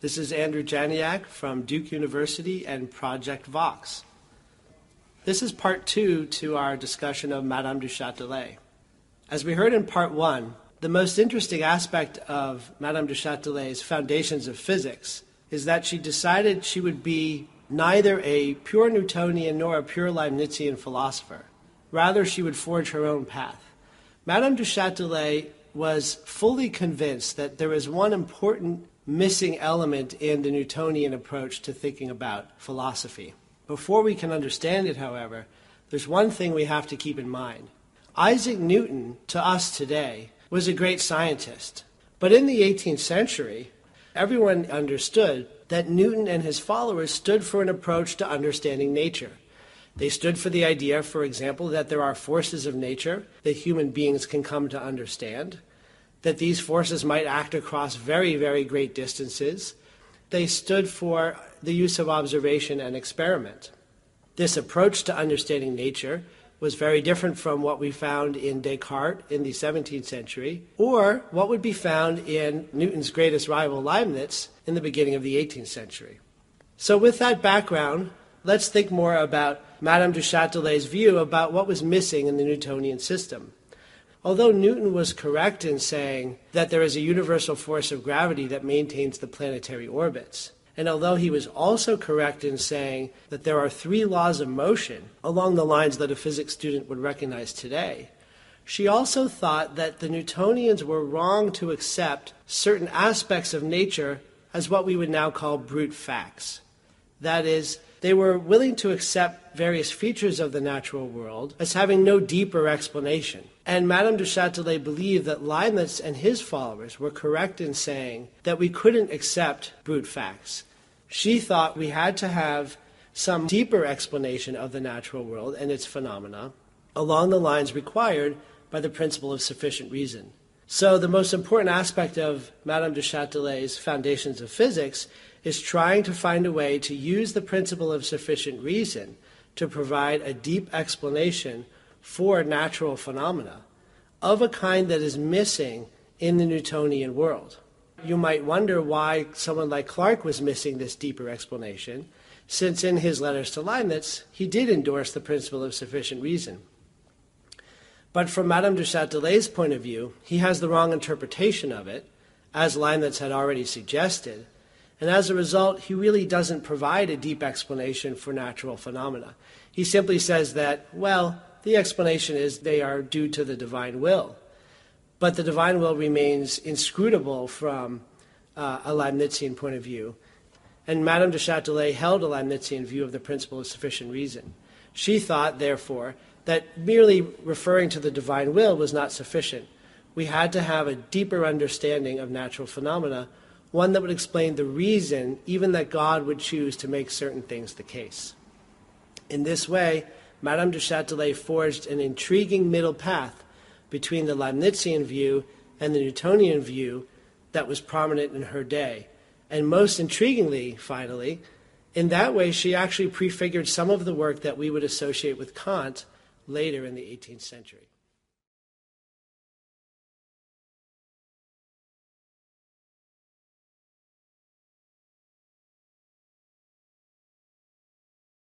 This is Andrew Janiak from Duke University and Project Vokс. This is part 2 to our discussion of Madame du Châtelet. As we heard in part 1, the most interesting aspect of Madame du Châtelet's Foundations of Physics is that she decided she would be neither a pure Newtonian nor a pure Leibnizian philosopher. Rather, she would forge her own path. Madame du Châtelet was fully convinced that there is one important missing element in the Newtonian approach to thinking about philosophy. Before we can understand it, however, there's one thing we have to keep in mind. Isaac Newton, to us today, was a great scientist. But in the 18th century, everyone understood that Newton and his followers stood for an approach to understanding nature. They stood for the idea, for example, that there are forces of nature that human beings can come to understand, that these forces might act across very, very great distances. They stood for the use of observation and experiment. This approach to understanding nature was very different from what we found in Descartes in the 17th century, or what would be found in Newton's greatest rival Leibniz in the beginning of the 18th century. So with that background, let's think more about Madame du Châtelet's view about what was missing in the Newtonian system. Although Newton was correct in saying that there is a universal force of gravity that maintains the planetary orbits, and although he was also correct in saying that there are 3 laws of motion along the lines that a physics student would recognize today, she also thought that the Newtonians were wrong to accept certain aspects of nature as what we would now call brute facts. That is, they were willing to accept various features of the natural world as having no deeper explanation. And Madame du Châtelet believed that Leibniz and his followers were correct in saying that we couldn't accept brute facts. She thought we had to have some deeper explanation of the natural world and its phenomena along the lines required by the principle of sufficient reason. So the most important aspect of Madame du Châtelet's Foundations of Physics is trying to find a way to use the principle of sufficient reason to provide a deep explanation for natural phenomena of a kind that is missing in the Newtonian world. You might wonder why someone like Clarke was missing this deeper explanation, since in his letters to Leibniz, he did endorse the principle of sufficient reason. But from Madame du Châtelet's point of view, he has the wrong interpretation of it, as Leibniz had already suggested, and as a result, he really doesn't provide a deep explanation for natural phenomena. He simply says that, well, the explanation is they are due to the divine will. But the divine will remains inscrutable from a Leibnizian point of view. And Madame du Châtelet held a Leibnizian view of the principle of sufficient reason. She thought, therefore, that merely referring to the divine will was not sufficient. We had to have a deeper understanding of natural phenomena, one that would explain the reason even that God would choose to make certain things the case. In this way, Madame du Châtelet forged an intriguing middle path between the Leibnizian view and the Newtonian view that was prominent in her day. And most intriguingly, finally, in that way she actually prefigured some of the work that we would associate with Kant later in the 18th century.